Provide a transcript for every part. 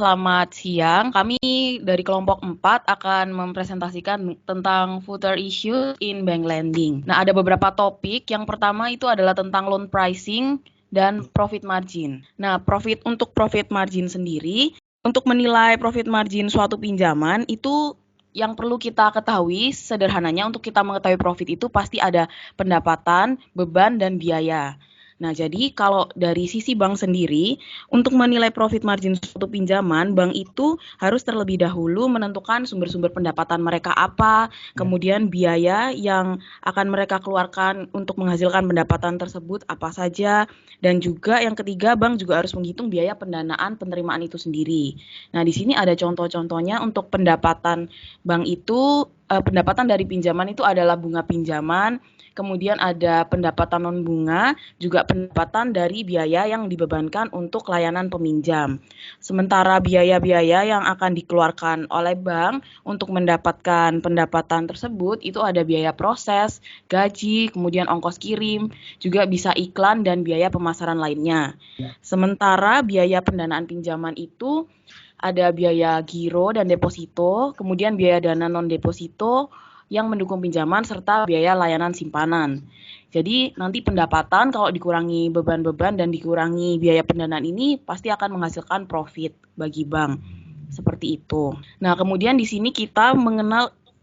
selamat siang. Kami dari kelompok 4 akan mempresentasikan tentang future issue in bank lending. Nah, ada beberapa topik. Yang pertama itu adalah tentang loan pricing dan profit margin. Nah, untuk profit margin sendiri, untuk menilai profit margin suatu pinjaman itu yang perlu kita ketahui sederhananya untuk kita mengetahui profit itu pasti ada pendapatan, beban, dan biaya. Nah, jadi kalau dari sisi bank sendiri, untuk menilai profit margin suatu pinjaman, bank itu harus terlebih dahulu menentukan sumber-sumber pendapatan mereka apa, kemudian biaya yang akan mereka keluarkan untuk menghasilkan pendapatan tersebut apa saja, dan juga yang ketiga, bank juga harus menghitung biaya pendanaan penerimaan itu sendiri. Nah, di sini ada contoh-contohnya untuk pendapatan bank itu, pendapatan dari pinjaman itu adalah bunga pinjaman, kemudian ada pendapatan non bunga, juga pendapatan dari biaya yang dibebankan untuk layanan peminjam. Sementara biaya-biaya yang akan dikeluarkan oleh bank untuk mendapatkan pendapatan tersebut itu ada biaya proses, gaji, kemudian ongkos kirim, juga bisa iklan dan biaya pemasaran lainnya. Sementara biaya pendanaan pinjaman itu ada biaya giro dan deposito, kemudian biaya dana non deposito yang mendukung pinjaman serta biaya layanan simpanan. Jadi nanti pendapatan kalau dikurangi beban-beban dan dikurangi biaya pendanaan ini pasti akan menghasilkan profit bagi bank. Seperti itu. Nah, kemudian di sini kita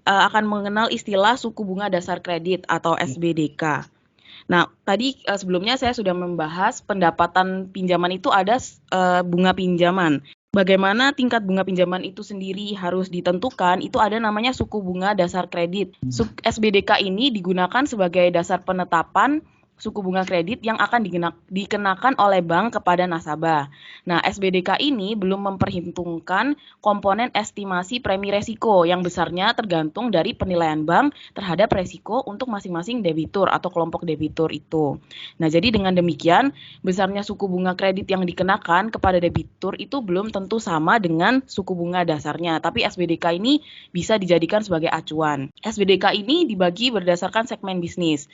akan mengenal istilah suku bunga dasar kredit atau SBDK. Nah, tadi sebelumnya saya sudah membahas pendapatan pinjaman itu ada bunga pinjaman. Bagaimana tingkat bunga pinjaman itu sendiri harus ditentukan, itu ada namanya suku bunga dasar kredit. SBDK ini digunakan sebagai dasar penetapan suku bunga kredit yang akan dikenakan oleh bank kepada nasabah. Nah, SBDK ini belum memperhitungkan komponen estimasi premi resiko yang besarnya tergantung dari penilaian bank terhadap resiko untuk masing-masing debitur atau kelompok debitur itu. Nah, jadi dengan demikian, besarnya suku bunga kredit yang dikenakan kepada debitur itu belum tentu sama dengan suku bunga dasarnya, tapi SBDK ini bisa dijadikan sebagai acuan. SBDK ini dibagi berdasarkan segmen bisnis.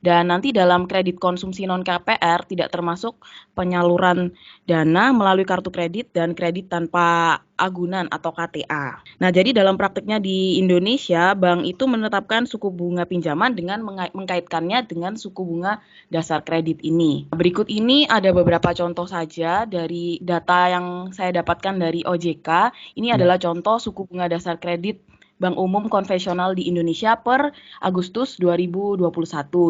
Dan nanti dalam kredit konsumsi non-KPR tidak termasuk penyaluran dana melalui kartu kredit dan kredit tanpa agunan atau KTA. Nah, jadi dalam praktiknya di Indonesia, bank itu menetapkan suku bunga pinjaman dengan mengkaitkannya dengan suku bunga dasar kredit ini. Berikut ini ada beberapa contoh saja dari data yang saya dapatkan dari OJK. Ini adalah contoh suku bunga dasar kredit Bank Umum konvensional di Indonesia per Agustus 2021.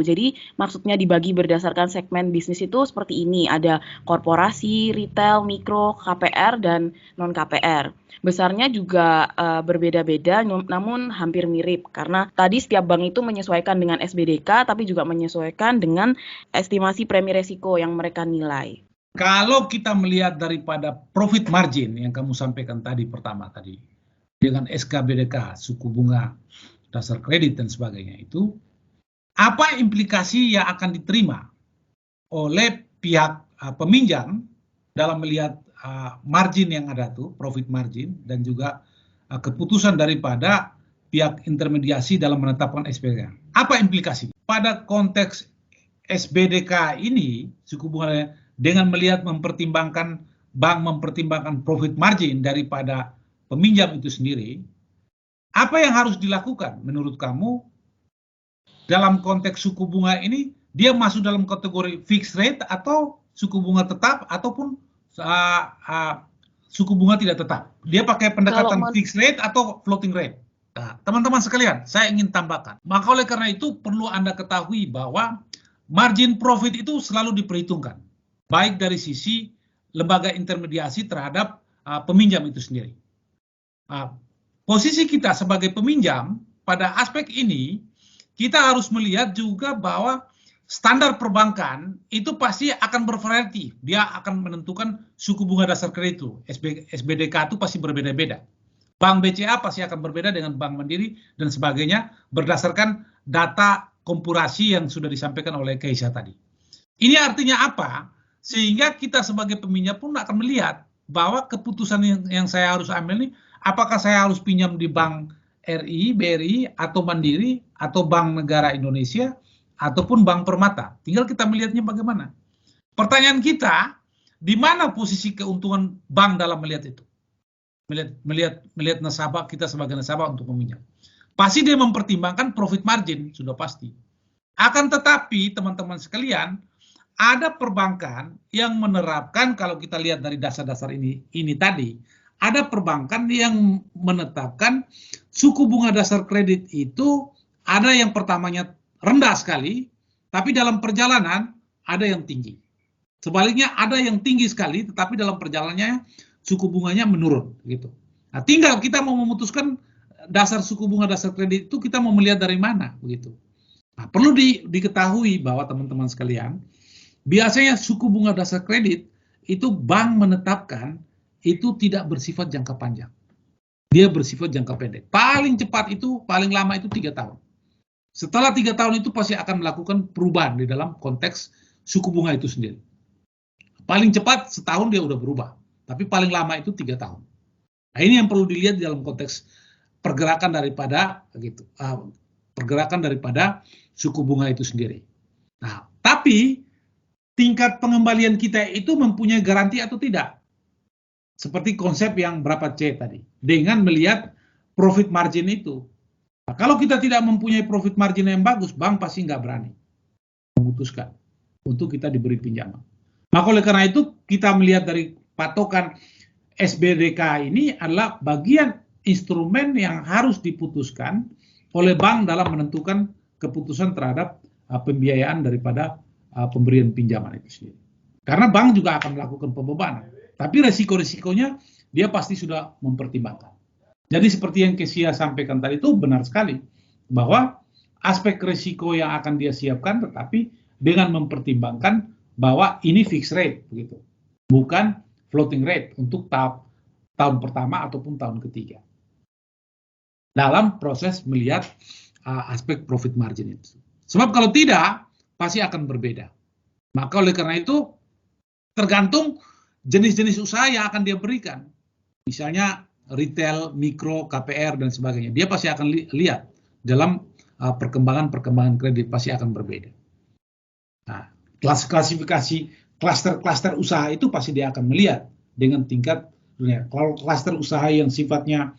Jadi maksudnya dibagi berdasarkan segmen bisnis itu seperti ini. Ada korporasi, retail, mikro, KPR, dan non-KPR. Besarnya juga berbeda-beda namun hampir mirip. Karena tadi setiap bank itu menyesuaikan dengan SBDK tapi juga menyesuaikan dengan estimasi premi resiko yang mereka nilai. Kalau kita melihat daripada profit margin yang kamu sampaikan tadi pertama tadi, dengan SKBDK, suku bunga dasar kredit dan sebagainya itu, apa implikasi yang akan diterima oleh pihak peminjam dalam melihat margin yang ada tuh, profit margin, dan juga keputusan daripada pihak intermediasi dalam menetapkan SBDK. Apa implikasi? Pada konteks SBDK ini, suku bunga dengan melihat bank mempertimbangkan profit margin daripada peminjam itu sendiri, apa yang harus dilakukan menurut kamu dalam konteks suku bunga ini? Dia masuk dalam kategori fixed rate atau suku bunga tetap ataupun suku bunga tidak tetap? Dia pakai pendekatan fixed rate atau floating rate? Nah, teman-teman sekalian, saya ingin tambahkan. Maka oleh karena itu perlu Anda ketahui bahwa margin profit itu selalu diperhitungkan, baik dari sisi lembaga intermediasi terhadap peminjam itu sendiri. Posisi kita sebagai peminjam pada aspek ini, kita harus melihat juga bahwa standar perbankan itu pasti akan bervariasi. Dia akan menentukan suku bunga dasar kredit itu. SBDK itu pasti berbeda-beda. Bank BCA pasti akan berbeda dengan Bank Mandiri dan sebagainya berdasarkan data kompurasi yang sudah disampaikan oleh Keisha tadi. Ini artinya apa? Sehingga kita sebagai peminjam pun akan melihat bahwa keputusan yang saya harus ambil ini, apakah saya harus pinjam di Bank RI, BRI, atau Mandiri, atau Bank Negara Indonesia, ataupun Bank Permata. Tinggal kita melihatnya bagaimana. Pertanyaan kita, di mana posisi keuntungan bank dalam melihat itu? melihat nasabah kita sebagai nasabah untuk meminjam. Pasti dia mempertimbangkan profit margin, sudah pasti. Akan tetapi teman-teman sekalian, ada perbankan yang menerapkan, kalau kita lihat dari dasar-dasar ini tadi, ada perbankan yang menetapkan suku bunga dasar kredit itu ada yang pertamanya rendah sekali, tapi dalam perjalanan ada yang tinggi. Sebaliknya ada yang tinggi sekali, tetapi dalam perjalanannya suku bunganya menurun, gitu. Nah, tinggal kita mau memutuskan dasar suku bunga dasar kredit itu kita mau melihat dari mana, begitu. Nah, perlu diketahui bahwa teman-teman sekalian, biasanya suku bunga dasar kredit itu bank menetapkan itu tidak bersifat jangka panjang. Dia bersifat jangka pendek. Paling cepat itu, paling lama itu 3 tahun. Setelah 3 tahun itu pasti akan melakukan perubahan di dalam konteks suku bunga itu sendiri. Paling cepat setahun dia udah berubah, tapi paling lama itu 3 tahun. Nah, ini yang perlu dilihat dalam konteks pergerakan daripada gitu, pergerakan daripada suku bunga itu sendiri. Nah, tapi tingkat pengembalian kita itu mempunyai garansi atau tidak? Seperti konsep yang berapa C tadi, dengan melihat profit margin itu. Nah, kalau kita tidak mempunyai profit margin yang bagus, bank pasti nggak berani memutuskan untuk kita diberi pinjaman. Maka oleh karena itu kita melihat dari patokan SBDK ini adalah bagian instrumen yang harus diputuskan oleh bank dalam menentukan keputusan terhadap pembiayaan daripada pemberian pinjaman itu sendiri. Karena bank juga akan melakukan pembebanan, tapi resiko-resikonya dia pasti sudah mempertimbangkan. Jadi seperti yang Kesia sampaikan tadi itu benar sekali, bahwa aspek risiko yang akan dia siapkan tetapi dengan mempertimbangkan bahwa ini fixed rate, begitu, bukan floating rate untuk tahun pertama ataupun tahun ketiga. Dalam proses melihat aspek profit margin itu. Sebab kalau tidak, pasti akan berbeda. Maka oleh karena itu, tergantung jenis-jenis usaha yang akan dia berikan. Misalnya retail, mikro, KPR, dan sebagainya. Dia pasti akan lihat dalam perkembangan kredit pasti akan berbeda. Nah, klasifikasi klaster-klaster usaha itu pasti dia akan melihat dengan tingkat dunia. Kalau klaster usaha yang sifatnya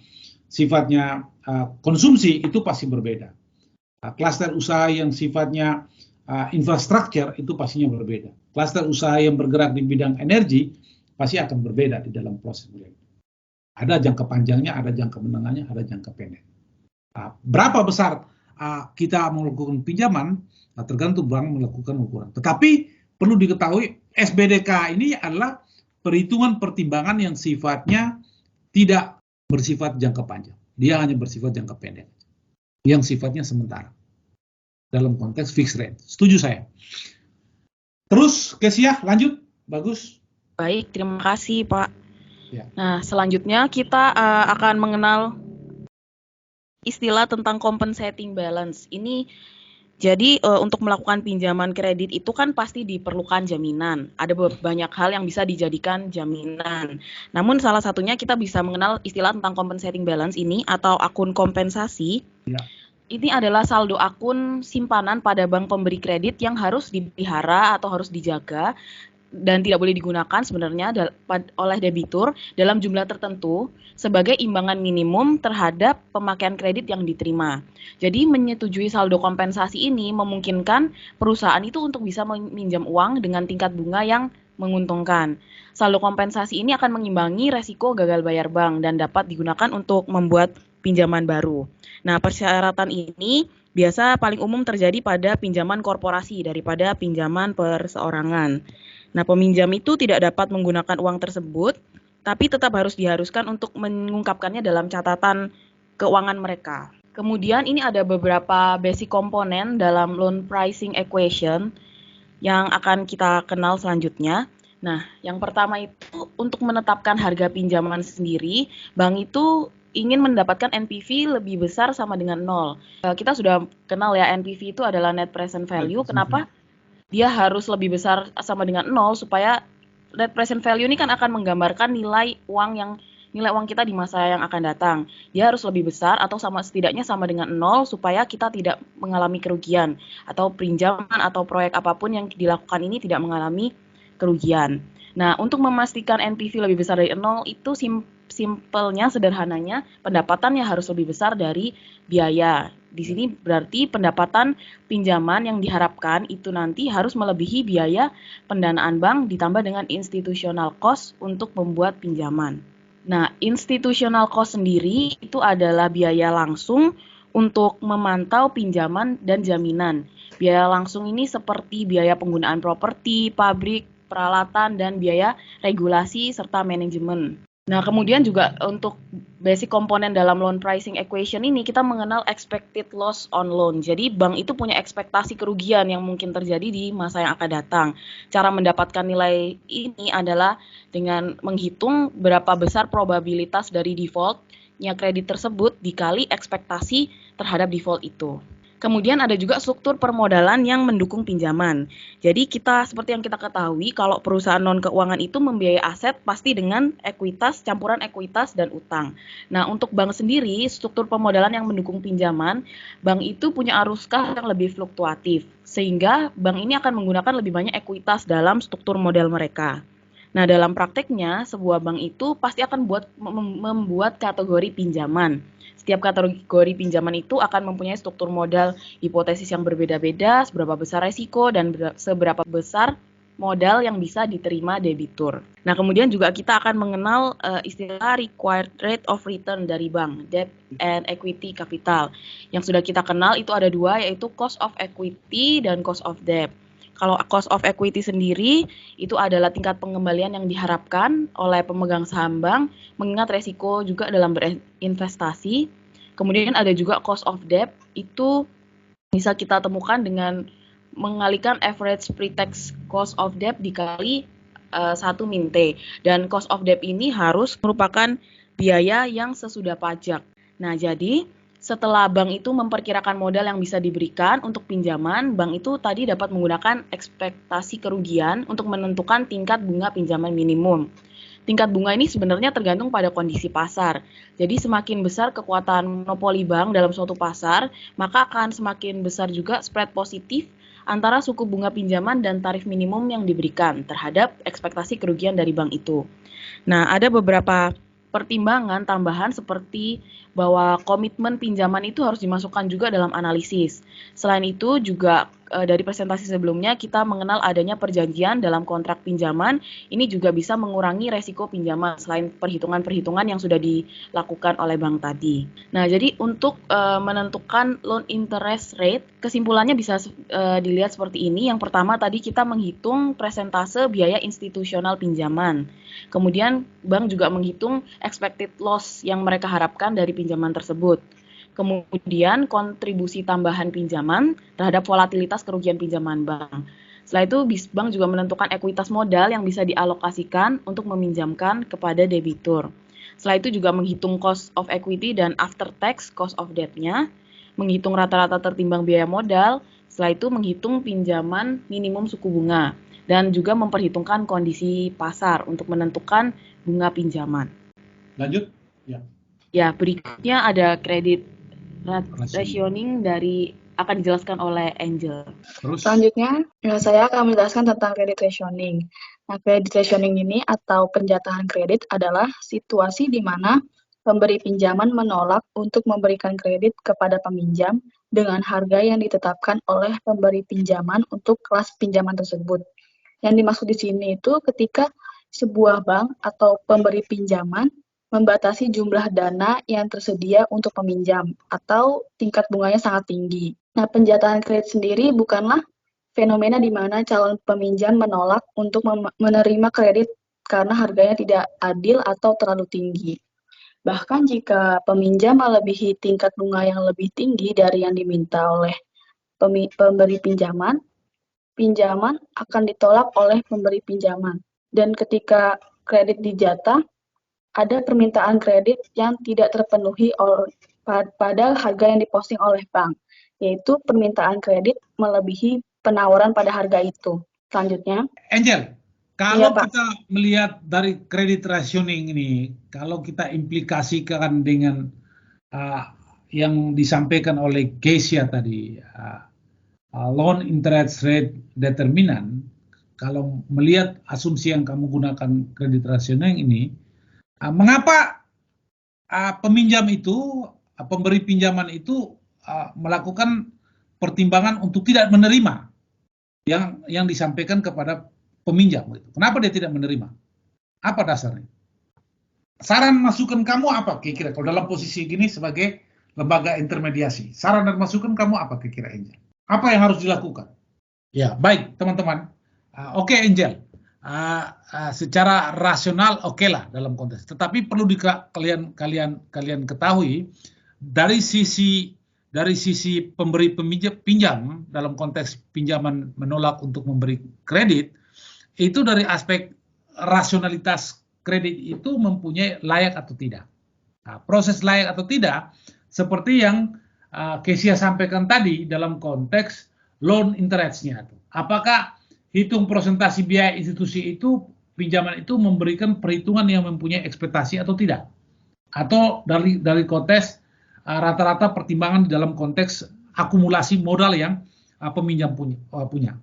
konsumsi itu pasti berbeda. Klaster usaha yang sifatnya infrastruktur itu pastinya berbeda. Klaster usaha yang bergerak di bidang energi pasti akan berbeda di dalam proses mereka. Ada jangka panjangnya, ada jangka menengahnya, ada jangka pendek. Berapa besar kita melakukan pinjaman, tergantung bank melakukan ukuran. Tetapi perlu diketahui SBDK ini adalah perhitungan pertimbangan yang sifatnya tidak bersifat jangka panjang. Dia hanya bersifat jangka pendek, yang sifatnya sementara. Dalam konteks fixed rate. Setuju saya. Terus, Kesia, lanjut. Bagus. Baik, terima kasih Pak. Ya. Nah, selanjutnya kita akan mengenal istilah tentang compensating balance. Ini jadi untuk melakukan pinjaman kredit itu kan pasti diperlukan jaminan. Ada banyak hal yang bisa dijadikan jaminan. Namun salah satunya kita bisa mengenal istilah tentang compensating balance ini atau akun kompensasi. Ya. Ini adalah saldo akun simpanan pada bank pemberi kredit yang harus dipelihara atau harus dijaga dan tidak boleh digunakan sebenarnya oleh debitur dalam jumlah tertentu sebagai imbangan minimum terhadap pemakaian kredit yang diterima. Jadi menyetujui saldo kompensasi ini memungkinkan perusahaan itu untuk bisa meminjam uang dengan tingkat bunga yang menguntungkan. Saldo kompensasi ini akan mengimbangi resiko gagal bayar bank dan dapat digunakan untuk membuat pinjaman baru. Nah, persyaratan ini biasa paling umum terjadi pada pinjaman korporasi daripada pinjaman perseorangan. Nah, peminjam itu tidak dapat menggunakan uang tersebut, tapi tetap diharuskan untuk mengungkapkannya dalam catatan keuangan mereka. Kemudian ini ada beberapa basic komponen dalam loan pricing equation yang akan kita kenal selanjutnya. Nah, yang pertama itu untuk menetapkan harga pinjaman sendiri, bank itu ingin mendapatkan NPV lebih besar sama dengan 0. Kita sudah kenal ya, NPV itu adalah net present value. Kenapa? Dia harus lebih besar sama dengan 0 supaya net present value ini kan akan menggambarkan nilai uang kita di masa yang akan datang. Dia harus lebih besar atau setidaknya sama dengan 0 supaya kita tidak mengalami kerugian atau pinjaman atau proyek apapun yang dilakukan ini tidak mengalami kerugian. Nah, untuk memastikan NPV lebih besar dari 0 itu simpelnya, sederhananya, pendapatan yang harus lebih besar dari biaya. Di sini berarti pendapatan pinjaman yang diharapkan itu nanti harus melebihi biaya pendanaan bank ditambah dengan institutional cost untuk membuat pinjaman. Nah, institutional cost sendiri itu adalah biaya langsung untuk memantau pinjaman dan jaminan. Biaya langsung ini seperti biaya penggunaan properti, pabrik, peralatan, dan biaya regulasi serta manajemen. Nah, kemudian juga untuk basic komponen dalam loan pricing equation ini kita mengenal expected loss on loan. Jadi bank itu punya ekspektasi kerugian yang mungkin terjadi di masa yang akan datang. Cara mendapatkan nilai ini adalah dengan menghitung berapa besar probabilitas dari defaultnya kredit tersebut dikali ekspektasi terhadap default itu. Kemudian ada juga struktur permodalan yang mendukung pinjaman. Jadi seperti yang kita ketahui, kalau perusahaan non keuangan itu membiayai aset pasti dengan ekuitas, campuran ekuitas dan utang. Nah, untuk bank sendiri, struktur pemodalan yang mendukung pinjaman, bank itu punya arus kas yang lebih fluktuatif, sehingga bank ini akan menggunakan lebih banyak ekuitas dalam struktur modal mereka. Nah, dalam prakteknya, sebuah bank itu pasti akan membuat kategori pinjaman. Setiap kategori pinjaman itu akan mempunyai struktur modal hipotesis yang berbeda-beda, seberapa besar resiko, dan seberapa besar modal yang bisa diterima debitur. Nah, kemudian juga kita akan mengenal istilah required rate of return dari bank, debt and equity capital. Yang sudah kita kenal itu ada dua, yaitu cost of equity dan cost of debt. Kalau cost of equity sendiri, itu adalah tingkat pengembalian yang diharapkan oleh pemegang saham bank, mengingat resiko juga dalam berinvestasi. Kemudian ada juga cost of debt, itu bisa kita temukan dengan mengalihkan average pre-tax cost of debt dikali 1 min T. Dan cost of debt ini harus merupakan biaya yang sesudah pajak. Nah, jadi setelah bank itu memperkirakan modal yang bisa diberikan untuk pinjaman, bank itu tadi dapat menggunakan ekspektasi kerugian untuk menentukan tingkat bunga pinjaman minimum. Tingkat bunga ini sebenarnya tergantung pada kondisi pasar. Jadi semakin besar kekuatan monopoli bank dalam suatu pasar, maka akan semakin besar juga spread positif antara suku bunga pinjaman dan tarif minimum yang diberikan terhadap ekspektasi kerugian dari bank itu. Nah, ada beberapa pertimbangan tambahan seperti bahwa komitmen pinjaman itu harus dimasukkan juga dalam analisis. Selain itu juga dari presentasi sebelumnya kita mengenal adanya perjanjian dalam kontrak pinjaman, ini juga bisa mengurangi resiko pinjaman selain perhitungan-perhitungan yang sudah dilakukan oleh bank tadi. Nah, jadi untuk menentukan loan interest rate, kesimpulannya bisa dilihat seperti ini. Yang pertama tadi kita menghitung presentase biaya institusional pinjaman. Kemudian bank juga menghitung expected loss yang mereka harapkan dari pinjaman tersebut. Kemudian kontribusi tambahan pinjaman terhadap volatilitas kerugian pinjaman bank. Setelah itu bank juga menentukan ekuitas modal yang bisa dialokasikan untuk meminjamkan kepada debitur. Setelah itu juga menghitung cost of equity dan after tax cost of debt-nya, menghitung rata-rata tertimbang biaya modal, setelah itu menghitung pinjaman minimum suku bunga, dan juga memperhitungkan kondisi pasar untuk menentukan bunga pinjaman. Lanjut. Ya. Ya, berikutnya ada credit rationing akan dijelaskan oleh Angel. Terus? Selanjutnya, saya akan menjelaskan tentang credit rationing. Nah, credit rationing ini atau penjatahan kredit adalah situasi di mana pemberi pinjaman menolak untuk memberikan kredit kepada peminjam dengan harga yang ditetapkan oleh pemberi pinjaman untuk kelas pinjaman tersebut. Yang dimaksud di sini itu ketika sebuah bank atau pemberi pinjaman membatasi jumlah dana yang tersedia untuk peminjam atau tingkat bunganya sangat tinggi. Nah, penjatahan kredit sendiri bukanlah fenomena di mana calon peminjam menolak untuk menerima kredit karena harganya tidak adil atau terlalu tinggi. Bahkan jika peminjam melebihi tingkat bunga yang lebih tinggi dari yang diminta oleh pemberi pinjaman, pinjaman akan ditolak oleh pemberi pinjaman. Dan ketika kredit dijatah, ada permintaan kredit yang tidak terpenuhi pada harga yang diposting oleh bank, yaitu permintaan kredit melebihi penawaran pada harga itu. Selanjutnya, Angel, kalau kita melihat dari credit rationing ini, kalau kita implikasikan dengan yang disampaikan oleh Kesia tadi, loan interest rate determinant, kalau melihat asumsi yang kamu gunakan credit rationing ini, mengapa peminjam itu, pemberi pinjaman itu melakukan pertimbangan untuk tidak menerima yang disampaikan kepada peminjam. Kenapa dia tidak menerima? Apa dasarnya? Saran masukan kamu apa kira-kira kalau dalam posisi gini sebagai lembaga intermediasi? Saran dan masukan kamu apa kira-kira, Angel? Apa yang harus dilakukan? Ya, baik teman-teman. Oke, Angel. Secara rasional oke lah dalam konteks. Tetapi perlu kalian ketahui dari sisi pemberi pinjam dalam konteks pinjaman menolak untuk memberi kredit, itu dari aspek rasionalitas kredit itu mempunyai layak atau tidak. Nah, proses layak atau tidak seperti yang Kesia sampaikan tadi dalam konteks loan interest-nya. Apakah hitung presentasi biaya institusi itu, pinjaman itu memberikan perhitungan yang mempunyai ekspektasi atau tidak? Atau dari konteks rata-rata pertimbangan di dalam konteks akumulasi modal yang peminjam punya.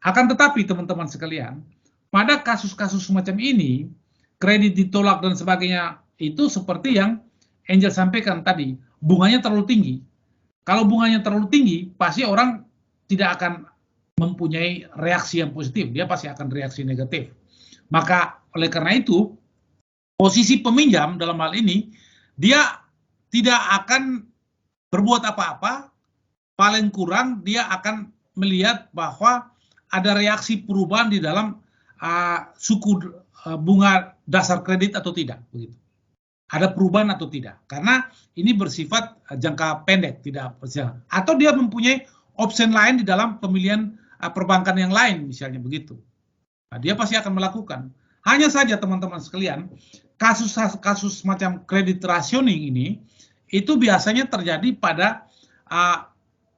Akan tetapi teman-teman sekalian, pada kasus-kasus semacam ini, kredit ditolak dan sebagainya, itu seperti yang Angel sampaikan tadi, bunganya terlalu tinggi. Kalau bunganya terlalu tinggi, pasti orang tidak akan mempunyai reaksi yang positif, dia pasti akan reaksi negatif. Maka oleh karena itu, posisi peminjam dalam hal ini, dia tidak akan berbuat apa-apa, paling kurang dia akan melihat bahwa ada reaksi perubahan di dalam suku bunga dasar kredit atau tidak, begitu. Ada perubahan atau tidak, karena ini bersifat jangka pendek, tidak berjalan. Atau dia mempunyai opsi lain di dalam pemilihan perbankan yang lain, misalnya begitu. Nah, dia pasti akan melakukan. Hanya saja teman-teman sekalian, kasus-kasus macam kredit rationing ini, itu biasanya terjadi pada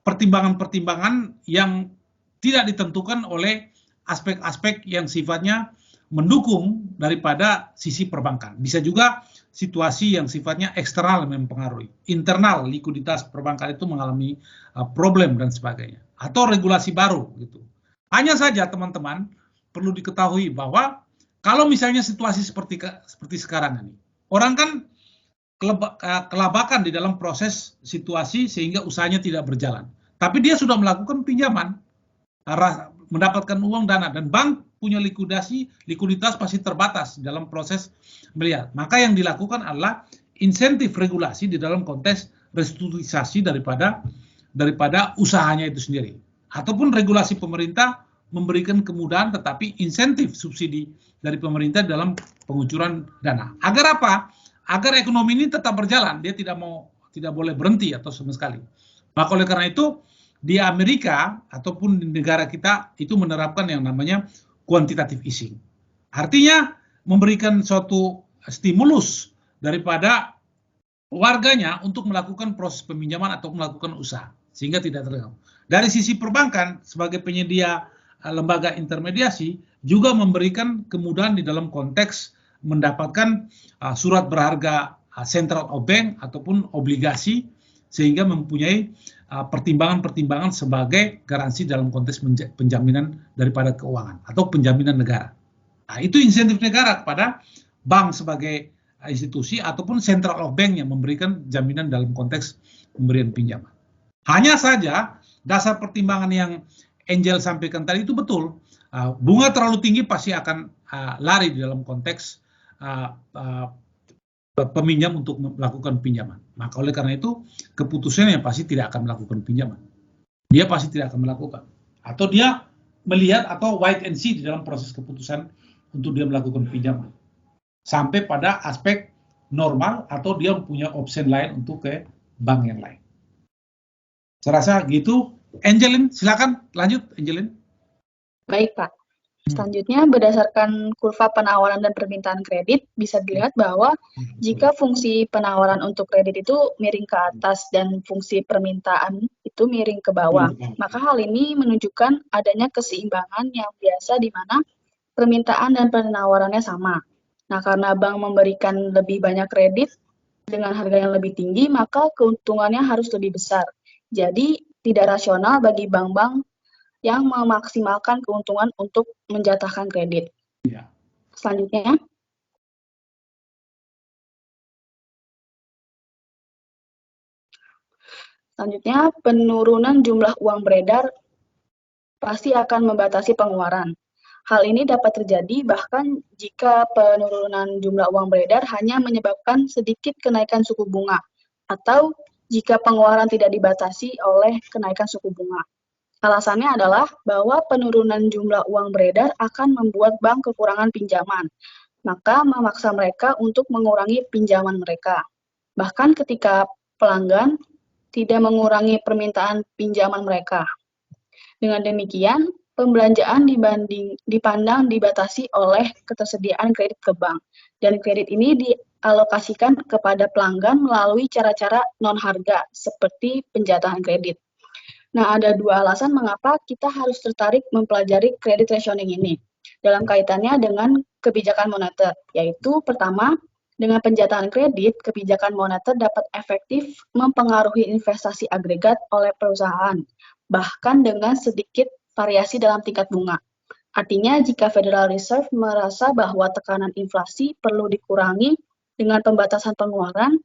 pertimbangan-pertimbangan yang tidak ditentukan oleh aspek-aspek yang sifatnya mendukung daripada sisi perbankan. Bisa juga situasi yang sifatnya eksternal mempengaruhi. Internal likuiditas perbankan itu mengalami problem dan sebagainya. Atau regulasi baru gitu. Hanya saja teman-teman perlu diketahui bahwa kalau misalnya situasi seperti sekarang ini, orang kan kelabakan di dalam proses situasi sehingga usahanya tidak berjalan. Tapi dia sudah melakukan pinjaman, mendapatkan uang dana, dan bank punya likuiditas pasti terbatas dalam proses melihat. Maka yang dilakukan adalah insentif regulasi di dalam konteks restrukturisasi daripada usahanya itu sendiri. Ataupun regulasi pemerintah memberikan kemudahan tetapi insentif subsidi dari pemerintah dalam pengucuran dana. Agar apa? Agar ekonomi ini tetap berjalan, dia tidak boleh berhenti atau sama sekali. Maka oleh karena itu di Amerika ataupun di negara kita itu menerapkan yang namanya quantitative easing. Artinya memberikan suatu stimulus daripada warganya untuk melakukan proses peminjaman atau melakukan usaha sehingga tidak terganggu. Dari sisi perbankan sebagai penyedia lembaga intermediasi juga memberikan kemudahan di dalam konteks mendapatkan surat berharga central of bank ataupun obligasi sehingga mempunyai pertimbangan-pertimbangan sebagai garansi dalam konteks penjaminan daripada keuangan atau penjaminan negara. Nah, itu insentif negara kepada bank sebagai institusi ataupun central of bank yang memberikan jaminan dalam konteks pemberian pinjaman. Hanya saja dasar pertimbangan yang Angel sampaikan tadi itu betul. Bunga terlalu tinggi pasti akan lari di dalam konteks peminjam untuk melakukan pinjaman. Maka oleh karena itu keputusannya pasti tidak akan melakukan pinjaman. Dia pasti tidak akan melakukan. Atau dia melihat atau wait and see di dalam proses keputusan untuk dia melakukan pinjaman. Sampai pada aspek normal atau dia punya opsi lain untuk ke bank yang lain. Saya rasa gitu. Angelin, silakan lanjut Angelin. Baik Pak. Selanjutnya, berdasarkan kurva penawaran dan permintaan kredit, bisa dilihat bahwa jika fungsi penawaran untuk kredit itu miring ke atas dan fungsi permintaan itu miring ke bawah, maka hal ini menunjukkan adanya keseimbangan yang biasa di mana permintaan dan penawarannya sama. Nah, karena bank memberikan lebih banyak kredit dengan harga yang lebih tinggi, maka keuntungannya harus lebih besar. Jadi, tidak rasional bagi bank-bank yang memaksimalkan keuntungan untuk menjatahkan kredit. Ya. Selanjutnya, Selanjutnya, penurunan jumlah uang beredar pasti akan membatasi pengeluaran. Hal ini dapat terjadi bahkan jika penurunan jumlah uang beredar hanya menyebabkan sedikit kenaikan suku bunga, atau jika pengeluaran tidak dibatasi oleh kenaikan suku bunga. Alasannya adalah bahwa penurunan jumlah uang beredar akan membuat bank kekurangan pinjaman, maka memaksa mereka untuk mengurangi pinjaman mereka. Bahkan ketika pelanggan tidak mengurangi permintaan pinjaman mereka. Dengan demikian, pembelanjaan dipandang dibatasi oleh ketersediaan kredit ke bank, dan kredit ini dialokasikan kepada pelanggan melalui cara-cara non-harga, seperti penjatahan kredit. Nah, ada dua alasan mengapa kita harus tertarik mempelajari credit rationing ini dalam kaitannya dengan kebijakan moneter, yaitu pertama, dengan penjatahan kredit, kebijakan moneter dapat efektif mempengaruhi investasi agregat oleh perusahaan, bahkan dengan sedikit variasi dalam tingkat bunga. Artinya, jika Federal Reserve merasa bahwa tekanan inflasi perlu dikurangi dengan pembatasan pengeluaran,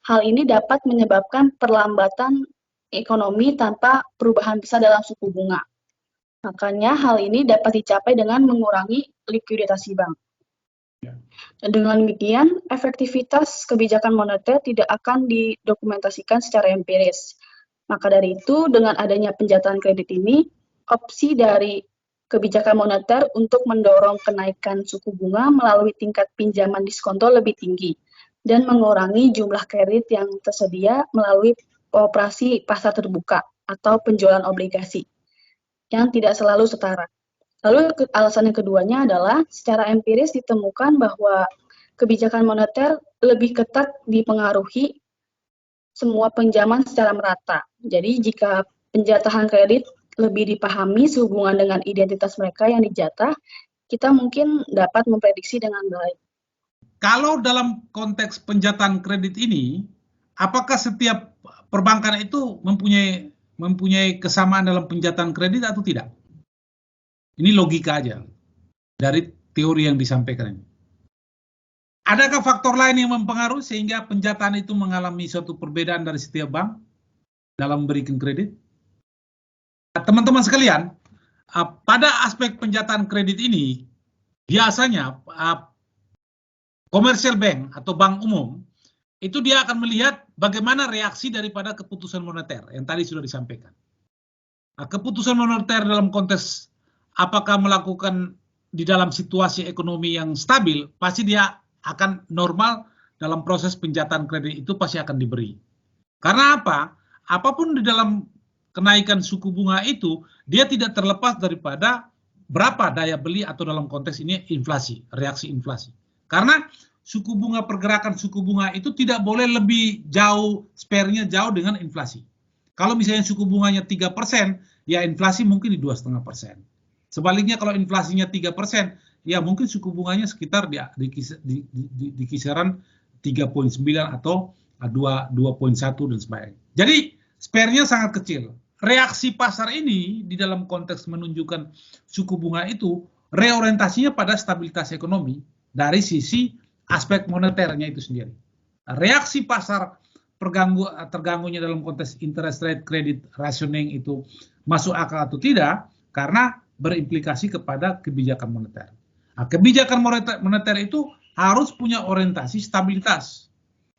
hal ini dapat menyebabkan perlambatan ekonomi tanpa perubahan besar dalam suku bunga. Makanya hal ini dapat dicapai dengan mengurangi likuiditas bank. Dan dengan demikian, efektivitas kebijakan moneter tidak akan didokumentasikan secara empiris. Maka dari itu, dengan adanya penjatahan kredit ini, opsi dari kebijakan moneter untuk mendorong kenaikan suku bunga melalui tingkat pinjaman diskonto lebih tinggi dan mengurangi jumlah kredit yang tersedia melalui operasi pasar terbuka atau penjualan obligasi yang tidak selalu setara. Lalu alasan yang keduanya adalah secara empiris ditemukan bahwa kebijakan moneter lebih ketat dipengaruhi semua pinjaman secara merata. Jadi jika penjatahan kredit lebih dipahami sehubungan dengan identitas mereka yang dijatah, kita mungkin dapat memprediksi dengan baik. Kalau dalam konteks penjatahan kredit ini, apakah setiap perbankan itu mempunyai kesamaan dalam penjatahan kredit atau tidak? Ini logika aja dari teori yang disampaikan ini. Adakah faktor lain yang mempengaruhi sehingga penjatahan itu mengalami suatu perbedaan dari setiap bank dalam memberikan kredit? Teman-teman sekalian, pada aspek penjatahan kredit ini, biasanya commercial bank atau bank umum, itu dia akan melihat bagaimana reaksi daripada keputusan moneter yang tadi sudah disampaikan. Keputusan moneter dalam konteks apakah melakukan di dalam situasi ekonomi yang stabil, pasti dia akan normal dalam proses penjatahan kredit itu pasti akan diberi. Karena apa? Apapun di dalam kenaikan suku bunga itu, dia tidak terlepas daripada berapa daya beli atau dalam konteks ini inflasi, reaksi inflasi. Karena suku bunga, pergerakan suku bunga itu tidak boleh lebih jauh, spare-nya jauh dengan inflasi. Kalau misalnya suku bunganya 3%, ya inflasi mungkin di 2,5%. Sebaliknya kalau inflasinya 3%, ya mungkin suku bunganya sekitar di kisaran 3,9 atau 2,1 dan sebagainya. Jadi spare-nya sangat kecil. Reaksi pasar ini di dalam konteks menunjukkan suku bunga itu reorientasinya pada stabilitas ekonomi dari sisi aspek moneternya itu sendiri. Reaksi pasar terganggunya dalam konteks interest rate credit rationing itu masuk akal atau tidak karena berimplikasi kepada kebijakan moneter. Nah, kebijakan moneter itu harus punya orientasi stabilitas,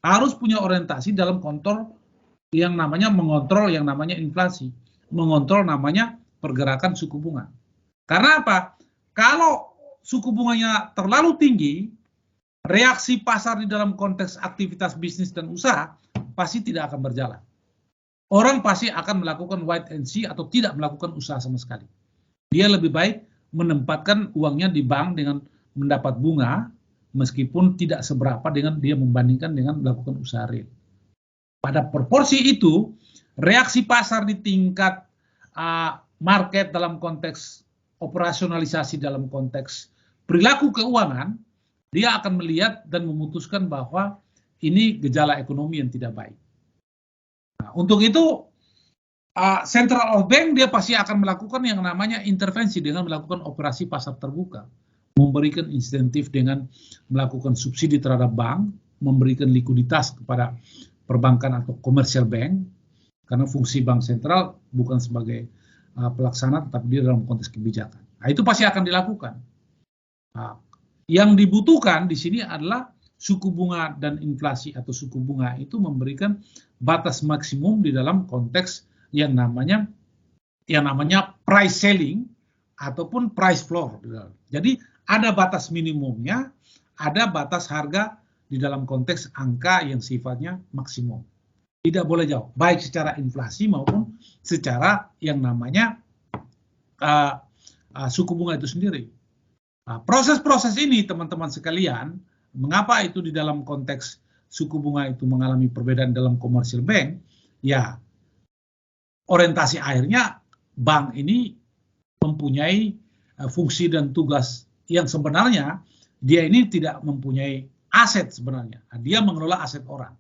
harus punya orientasi dalam kontrol yang namanya mengontrol yang namanya inflasi, mengontrol namanya pergerakan suku bunga. Karena apa? Kalau suku bunganya terlalu tinggi, reaksi pasar di dalam konteks aktivitas bisnis dan usaha pasti tidak akan berjalan. Orang pasti akan melakukan wait and see atau tidak melakukan usaha sama sekali. Dia lebih baik menempatkan uangnya di bank dengan mendapat bunga, meskipun tidak seberapa dengan dia membandingkan dengan melakukan usaha real. Pada proporsi itu, reaksi pasar di tingkat market dalam konteks operasionalisasi, dalam konteks perilaku keuangan, dia akan melihat dan memutuskan bahwa ini gejala ekonomi yang tidak baik. Nah, untuk itu, Central Bank dia pasti akan melakukan yang namanya intervensi dengan melakukan operasi pasar terbuka, memberikan insentif dengan melakukan subsidi terhadap bank, memberikan likuiditas kepada perbankan atau commercial bank, Karena fungsi bank sentral bukan sebagai pelaksana, tetapi dia dalam konteks kebijakan. Nah, itu pasti akan dilakukan. Nah, yang dibutuhkan di sini adalah suku bunga dan inflasi atau suku bunga itu memberikan batas maksimum di dalam konteks yang namanya price ceiling ataupun price floor. Jadi ada batas minimumnya, ada batas harga di dalam konteks angka yang sifatnya maksimum. Tidak boleh jauh, baik secara inflasi maupun secara yang namanya suku bunga itu sendiri. Proses-proses ini teman-teman sekalian, mengapa itu di dalam konteks suku bunga itu mengalami perbedaan dalam commercial bank? Ya, orientasi akhirnya bank ini mempunyai fungsi dan tugas yang sebenarnya dia ini tidak mempunyai aset sebenarnya. Dia mengelola aset orang.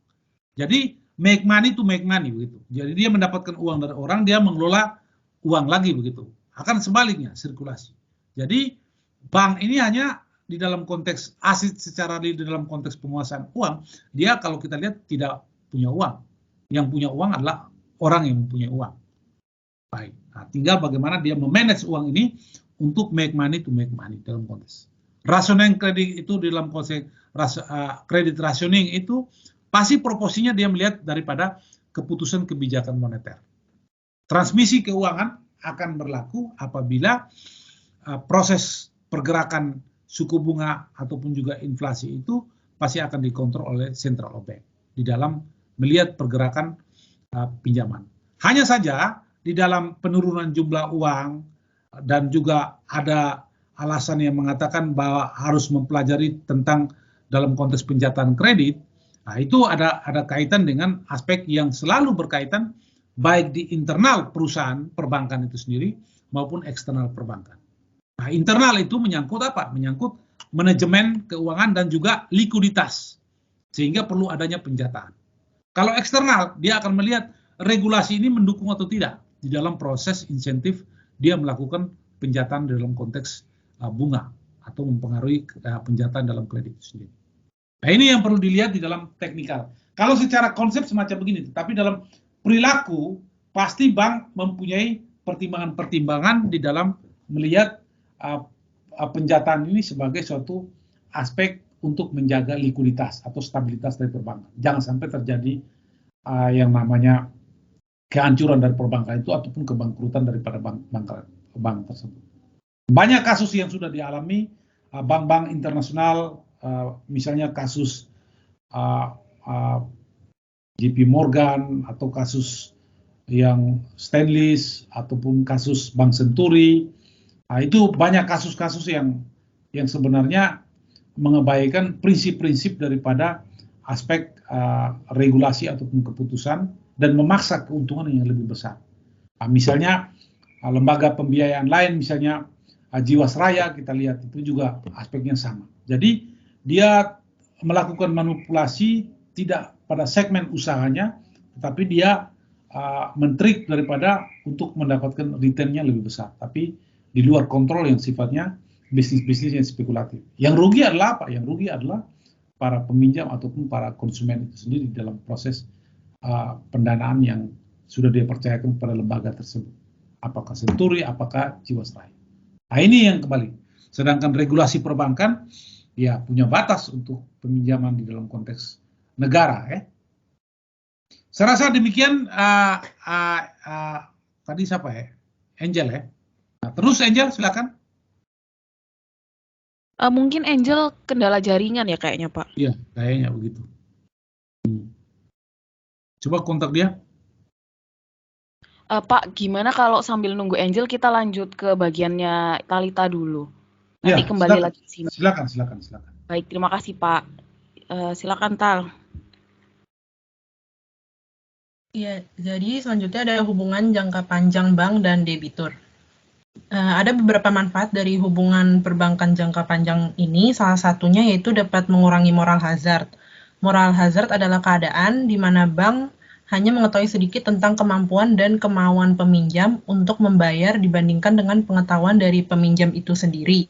Jadi make money to make money begitu. Jadi dia mendapatkan uang dari orang, dia mengelola uang lagi begitu. Akan sebaliknya sirkulasi. Jadi bank ini hanya di dalam konteks aset secara di dalam konteks penguasaan uang, dia kalau kita lihat tidak punya uang. Yang punya uang adalah orang yang mempunyai uang. Baik. Nah, tinggal bagaimana dia memanage uang ini untuk make money to make money dalam konteks. Rationing kredit itu di dalam konteks kredit rationing itu pasti proporsinya dia melihat daripada keputusan kebijakan moneter. Transmisi keuangan akan berlaku apabila proses pergerakan suku bunga ataupun juga inflasi itu pasti akan dikontrol oleh central bank di dalam melihat pergerakan pinjaman. Hanya saja di dalam penurunan jumlah uang dan juga ada alasan yang mengatakan bahwa harus mempelajari tentang dalam konteks penjataan kredit. Nah, itu ada kaitan dengan aspek yang selalu berkaitan baik di internal perusahaan perbankan itu sendiri maupun eksternal perbankan. Nah, internal itu menyangkut apa? Menyangkut manajemen keuangan dan juga likuiditas, sehingga perlu adanya penjataan. Kalau eksternal, dia akan melihat regulasi ini mendukung atau tidak di dalam proses insentif dia melakukan penjataan dalam konteks bunga atau mempengaruhi penjataan dalam kredit itu sendiri. Nah, ini yang perlu dilihat di dalam teknikal. Kalau secara konsep semacam begini, tapi dalam perilaku pasti bank mempunyai pertimbangan-pertimbangan di dalam melihat penjataan ini sebagai suatu aspek untuk menjaga likuiditas atau stabilitas dari perbankan. Jangan sampai terjadi yang namanya kehancuran dari perbankan itu ataupun kebangkrutan daripada bank tersebut. Banyak kasus yang sudah dialami bank-bank internasional, misalnya kasus JP Morgan atau kasus yang Stainless ataupun kasus Bank Senturi. Itu banyak kasus-kasus yang sebenarnya mengabaikan prinsip-prinsip daripada aspek regulasi ataupun keputusan dan memaksa keuntungan yang lebih besar. Misalnya lembaga pembiayaan lain, misalnya Jiwasraya, kita lihat itu juga aspeknya sama. Jadi dia melakukan manipulasi tidak pada segmen usahanya, tetapi dia mentrik daripada untuk mendapatkan return-nya lebih besar. Tapi di luar kontrol yang sifatnya bisnis-bisnis yang spekulatif. Yang rugi adalah apa? Yang rugi adalah para peminjam ataupun para konsumen itu sendiri dalam proses pendanaan yang sudah dipercayakan pada lembaga tersebut. Apakah Senturi, apakah Jiwasraya. Nah, ini yang kembali. Sedangkan regulasi perbankan ya punya batas untuk peminjaman di dalam konteks negara. Saya rasa demikian tadi siapa ya? Angel ya. Nah, terus Angel silakan. Mungkin Angel kendala jaringan ya kayaknya Pak. Iya, kayaknya begitu. Coba kontak dia. Pak, gimana kalau sambil nunggu Angel kita lanjut ke bagiannya Talita dulu? Nanti ya, kembali lagi ke sini. Silakan. Baik, terima kasih Pak. Silakan Tal. Ya, jadi selanjutnya ada hubungan jangka panjang bank dan debitur. Ada beberapa manfaat dari hubungan perbankan jangka panjang ini, salah satunya yaitu dapat mengurangi moral hazard. Moral hazard adalah keadaan di mana bank hanya mengetahui sedikit tentang kemampuan dan kemauan peminjam untuk membayar dibandingkan dengan pengetahuan dari peminjam itu sendiri.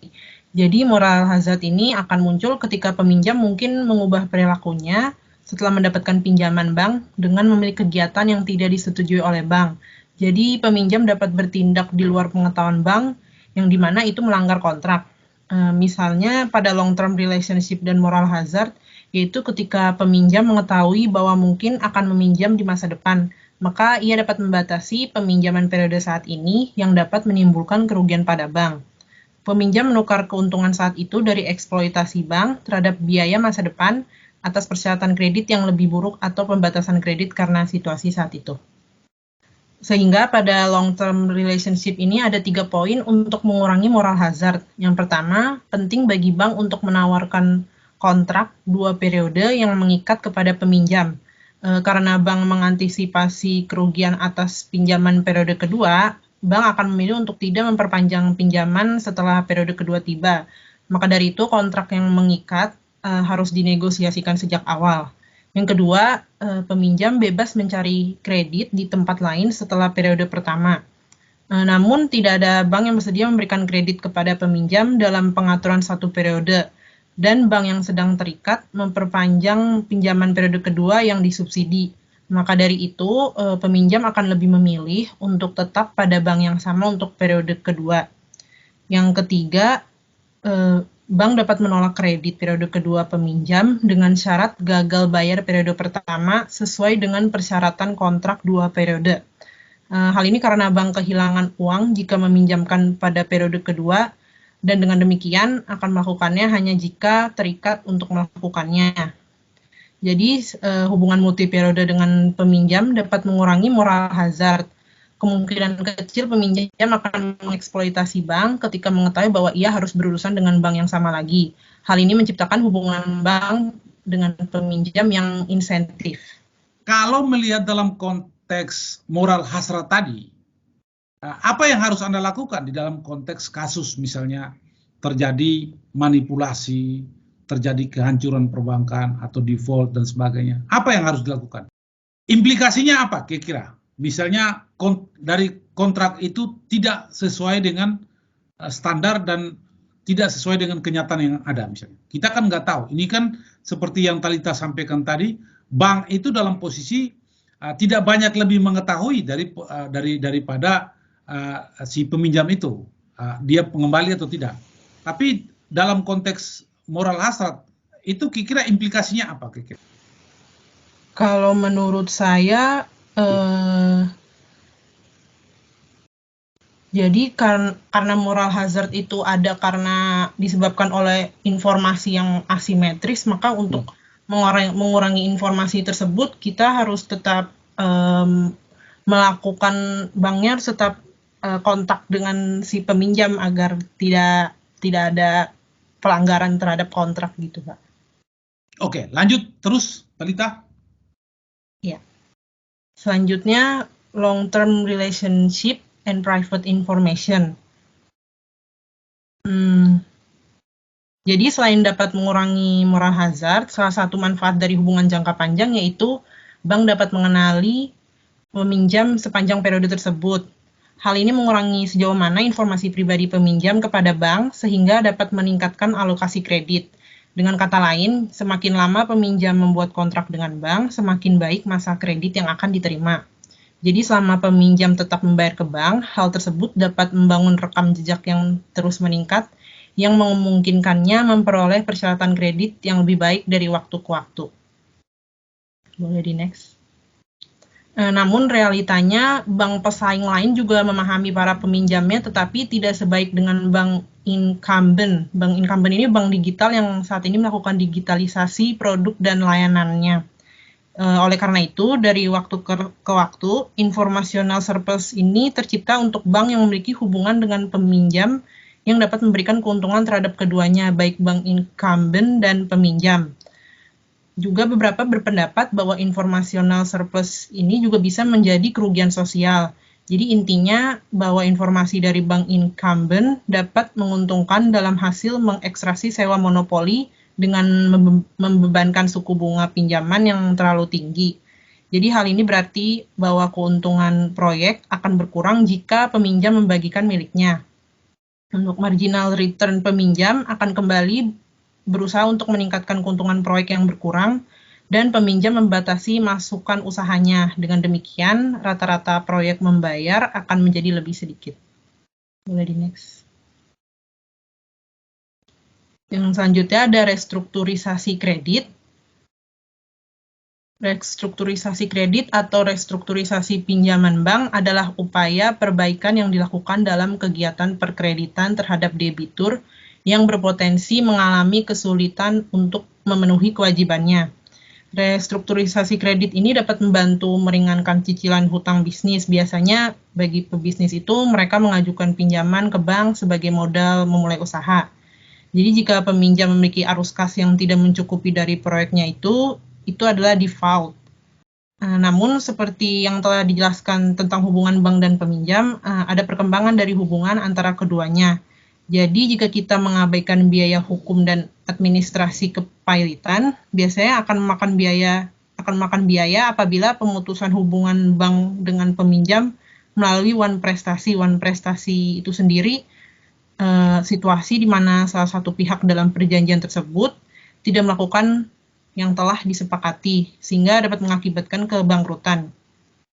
Jadi moral hazard ini akan muncul ketika peminjam mungkin mengubah perilakunya setelah mendapatkan pinjaman bank dengan memiliki kegiatan yang tidak disetujui oleh bank. Jadi peminjam dapat bertindak di luar pengetahuan bank yang dimana itu melanggar kontrak. Misalnya pada long term relationship dan moral hazard, yaitu ketika peminjam mengetahui bahwa mungkin akan meminjam di masa depan, maka ia dapat membatasi peminjaman periode saat ini yang dapat menimbulkan kerugian pada bank. Peminjam menukar keuntungan saat itu dari eksploitasi bank terhadap biaya masa depan atas persyaratan kredit yang lebih buruk atau pembatasan kredit karena situasi saat itu. Sehingga pada long-term relationship ini ada 3 poin untuk mengurangi moral hazard. Yang pertama, penting bagi bank untuk menawarkan kontrak 2 periode yang mengikat kepada peminjam. Karena bank mengantisipasi kerugian atas pinjaman periode kedua, bank akan memilih untuk tidak memperpanjang pinjaman setelah periode kedua tiba. Maka dari itu, kontrak yang mengikat harus dinegosiasikan sejak awal. Yang kedua, peminjam bebas mencari kredit di tempat lain setelah periode pertama. Namun, tidak ada bank yang bersedia memberikan kredit kepada peminjam dalam pengaturan 1 periode, dan bank yang sedang terikat memperpanjang pinjaman periode kedua yang disubsidi. Maka dari itu, peminjam akan lebih memilih untuk tetap pada bank yang sama untuk periode kedua. Yang ketiga, bank dapat menolak kredit periode kedua peminjam dengan syarat gagal bayar periode pertama sesuai dengan persyaratan kontrak 2 periode. Hal ini karena bank kehilangan uang jika meminjamkan pada periode kedua, dan dengan demikian akan melakukannya hanya jika terikat untuk melakukannya. Jadi, hubungan multi periode dengan peminjam dapat mengurangi moral hazard. Kemungkinan kecil peminjam akan mengeksploitasi bank ketika mengetahui bahwa ia harus berurusan dengan bank yang sama lagi. Hal ini menciptakan hubungan bank dengan peminjam yang insentif. Kalau melihat dalam konteks moral hazard tadi, apa yang harus Anda lakukan di dalam konteks kasus misalnya terjadi manipulasi, terjadi kehancuran perbankan atau default dan sebagainya? Apa yang harus dilakukan? Implikasinya apa kira-kira? Misalnya dari kontrak itu tidak sesuai dengan standar dan tidak sesuai dengan kenyataan yang ada misalnya. Kita kan nggak tahu. Ini kan seperti yang Talita sampaikan tadi, bank itu dalam posisi tidak banyak lebih mengetahui daripada si peminjam itu, dia pengembali atau tidak. Tapi dalam konteks moral hazard itu kira-kira implikasinya apa kira-kira? Kalau menurut saya, jadi karena moral hazard itu ada karena disebabkan oleh informasi yang asimetris, maka untuk mengurangi informasi tersebut kita harus tetap melakukan, banknya harus tetap kontak dengan si peminjam agar tidak ada pelanggaran terhadap kontrak gitu, Pak. Oke, lanjut terus, Talita. Ya. Selanjutnya, long-term relationship and private information. Jadi selain dapat mengurangi moral hazard, salah satu manfaat dari hubungan jangka panjang yaitu bank dapat mengenali peminjam sepanjang periode tersebut. Hal ini mengurangi sejauh mana informasi pribadi peminjam kepada bank sehingga dapat meningkatkan alokasi kredit. Dengan kata lain, semakin lama peminjam membuat kontrak dengan bank, semakin baik masa kredit yang akan diterima. Jadi selama peminjam tetap membayar ke bank, hal tersebut dapat membangun rekam jejak yang terus meningkat, yang memungkinkannya memperoleh persyaratan kredit yang lebih baik dari waktu ke waktu. Boleh di next. Namun realitanya bank pesaing lain juga memahami para peminjamnya tetapi tidak sebaik dengan bank incumbent. Bank incumbent ini bank digital yang saat ini melakukan digitalisasi produk dan layanannya. Oleh karena itu, dari waktu ke waktu, informational surplus ini tercipta untuk bank yang memiliki hubungan dengan peminjam yang dapat memberikan keuntungan terhadap keduanya, baik bank incumbent dan peminjam. Juga beberapa berpendapat bahwa informational surplus ini juga bisa menjadi kerugian sosial. Jadi intinya bahwa informasi dari bank incumbent dapat menguntungkan dalam hasil mengekstraksi sewa monopoli dengan membebankan suku bunga pinjaman yang terlalu tinggi. Jadi hal ini berarti bahwa keuntungan proyek akan berkurang jika peminjam membagikan miliknya. Untuk marginal return peminjam akan kembali berusaha untuk meningkatkan keuntungan proyek yang berkurang dan peminjam membatasi masukan usahanya. Dengan demikian, rata-rata proyek membayar akan menjadi lebih sedikit. Boleh di next. Yang selanjutnya ada restrukturisasi kredit. Restrukturisasi kredit atau restrukturisasi pinjaman bank adalah upaya perbaikan yang dilakukan dalam kegiatan perkreditan terhadap debitur yang berpotensi mengalami kesulitan untuk memenuhi kewajibannya. Restrukturisasi kredit ini dapat membantu meringankan cicilan hutang bisnis. Biasanya bagi pebisnis itu mereka mengajukan pinjaman ke bank sebagai modal memulai usaha. Jadi jika peminjam memiliki arus kas yang tidak mencukupi dari proyeknya itu adalah default. Namun seperti yang telah dijelaskan tentang hubungan bank dan peminjam, ada perkembangan dari hubungan antara keduanya. Jadi jika kita mengabaikan biaya hukum dan administrasi kepailitan, biasanya akan makan biaya apabila pemutusan hubungan bank dengan peminjam melalui one prestasi. One prestasi itu sendiri situasi di mana salah satu pihak dalam perjanjian tersebut tidak melakukan yang telah disepakati, sehingga dapat mengakibatkan kebangkrutan.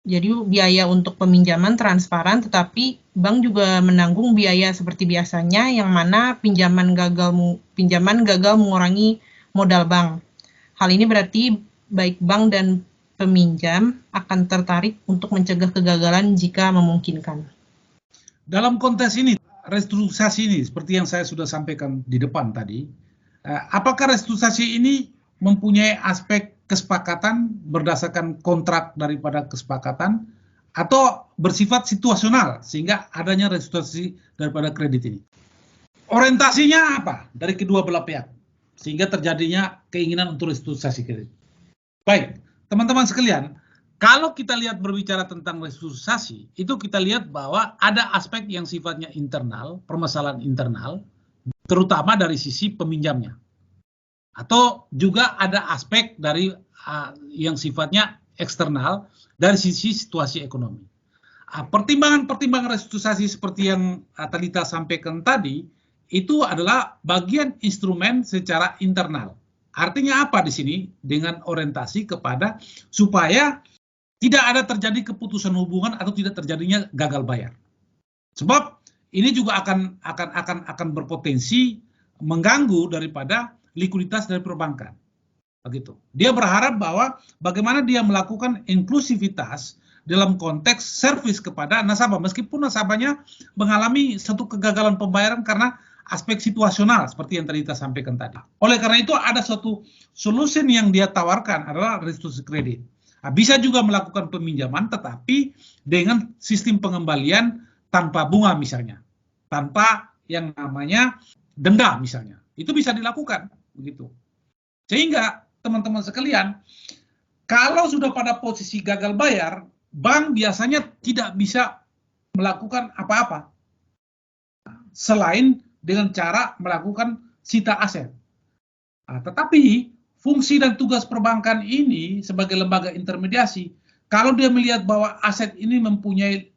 Jadi biaya untuk peminjaman transparan, tetapi bank juga menanggung biaya seperti biasanya, yang mana pinjaman gagal mengurangi modal bank. Hal ini berarti baik bank dan peminjam akan tertarik untuk mencegah kegagalan jika memungkinkan. Dalam konteks ini, restrukturisasi ini, seperti yang saya sudah sampaikan di depan tadi, apakah restrukturisasi ini mempunyai aspek kesepakatan berdasarkan kontrak daripada kesepakatan atau bersifat situasional sehingga adanya restrukturisasi daripada kredit ini? Orientasinya apa dari kedua belah pihak sehingga terjadinya keinginan untuk restrukturisasi kredit? Baik, teman-teman sekalian, kalau kita lihat berbicara tentang restrukturisasi, itu kita lihat bahwa ada aspek yang sifatnya internal, permasalahan internal, terutama dari sisi peminjamnya. Atau juga ada aspek dari yang sifatnya eksternal dari sisi situasi ekonomi. Pertimbangan-pertimbangan restrukturisasi seperti yang Talita sampaikan tadi, itu adalah bagian instrumen secara internal. Artinya apa di sini? Dengan orientasi kepada supaya tidak ada terjadi keputusan hubungan atau tidak terjadinya gagal bayar. Sebab ini juga akan berpotensi mengganggu daripada likuiditas dari perbankan. Begitu. Dia berharap bahwa bagaimana dia melakukan inklusivitas dalam konteks servis kepada nasabah, meskipun nasabahnya mengalami satu kegagalan pembayaran karena aspek situasional seperti yang tadi kita sampaikan tadi. Oleh karena itu ada suatu solusi yang dia tawarkan adalah restitusi kredit. Bisa juga melakukan peminjaman tetapi dengan sistem pengembalian tanpa bunga misalnya, tanpa yang namanya denda misalnya. Itu bisa dilakukan begitu. Sehingga teman-teman sekalian, kalau sudah pada posisi gagal bayar, bank biasanya tidak bisa melakukan apa-apa selain dengan cara melakukan sita aset. Tetapi fungsi dan tugas perbankan ini sebagai lembaga intermediasi, kalau dia melihat bahwa aset ini mempunyai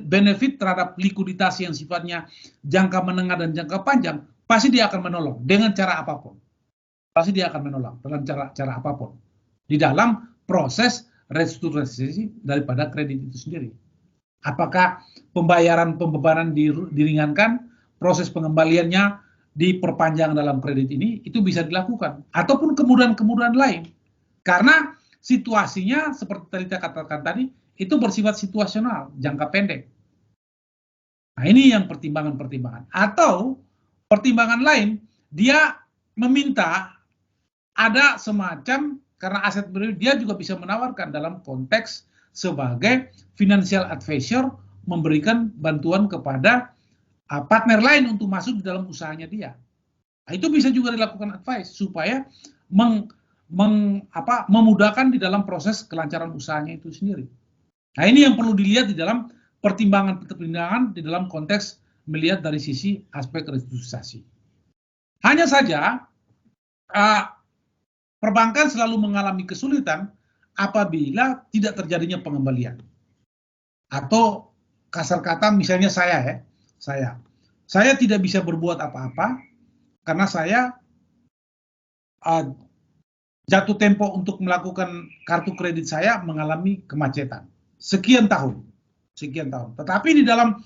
benefit terhadap likuiditas yang sifatnya jangka menengah dan jangka panjang, pasti dia akan menolong dengan cara apapun. Pasti dia akan menolong dalam cara apapun di dalam proses restrukturisasi daripada kredit itu sendiri. Apakah pembayaran pembebanan diringankan, proses pengembaliannya diperpanjang dalam kredit ini, itu bisa dilakukan. Ataupun kemudahan-kemudahan lain. Karena situasinya seperti tadi kita katakan tadi, itu bersifat situasional, jangka pendek. Nah ini yang pertimbangan-pertimbangan. Atau pertimbangan lain, dia meminta ada semacam, karena aset berdiri, dia juga bisa menawarkan dalam konteks sebagai financial advisor, memberikan bantuan kepada partner lain untuk masuk di dalam usahanya dia. Nah, itu bisa juga dilakukan advice supaya memudahkan di dalam proses kelancaran usahanya itu sendiri. Nah ini yang perlu dilihat di dalam pertimbangan di dalam konteks melihat dari sisi aspek restrukturisasi. Hanya saja perbankan selalu mengalami kesulitan apabila tidak terjadinya pengembalian. Atau kasar kata misalnya saya tidak bisa berbuat apa-apa karena saya jatuh tempo untuk melakukan kartu kredit saya mengalami kemacetan. Sekian tahun. Tetapi di dalam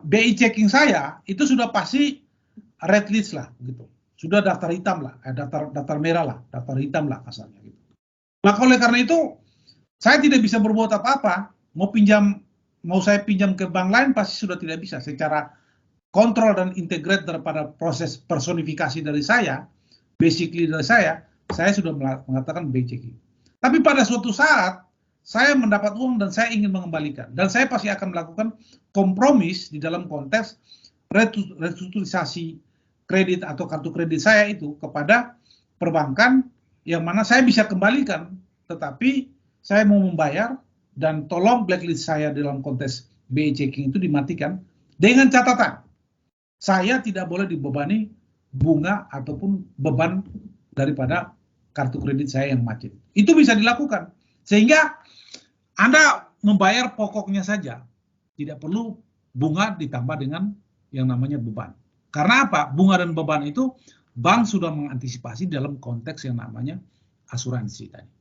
BI checking saya itu sudah pasti red list lah, gitu. Sudah daftar hitam lah, daftar merah lah, daftar hitam lah kasarnya. Gitu. Maka oleh karena itu saya tidak bisa berbuat apa-apa. Mau saya pinjam ke bank lain pasti sudah tidak bisa. Secara kontrol dan integrate daripada proses personifikasi dari saya, basically dari saya sudah mengatakan BI checking. Tapi pada suatu saat saya mendapat uang dan saya ingin mengembalikan, dan saya pasti akan melakukan kompromis di dalam konteks restrukturisasi kredit atau kartu kredit saya itu kepada perbankan yang mana saya bisa kembalikan, tetapi saya mau membayar dan tolong blacklist saya dalam konteks BI checking itu dimatikan dengan catatan saya tidak boleh dibebani bunga ataupun beban daripada kartu kredit saya yang macet. Itu bisa dilakukan sehingga Anda membayar pokoknya saja, tidak perlu bunga ditambah dengan yang namanya beban. Karena apa? Bunga dan beban itu bank sudah mengantisipasi dalam konteks yang namanya asuransi tadi.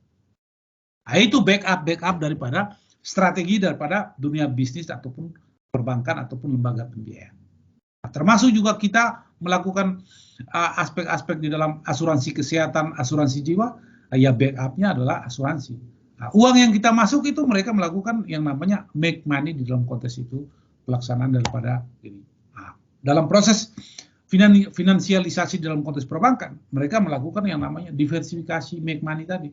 Nah, itu backup daripada strategi daripada dunia bisnis ataupun perbankan ataupun lembaga pembiayaan. Nah, termasuk juga kita melakukan aspek-aspek di dalam asuransi kesehatan, asuransi jiwa, ya backupnya adalah asuransi. Nah, uang yang kita masuk itu mereka melakukan yang namanya make money di dalam konteks itu, pelaksanaan daripada ini. Nah, dalam proses finansialisasi dalam konteks perbankan, mereka melakukan yang namanya diversifikasi make money tadi.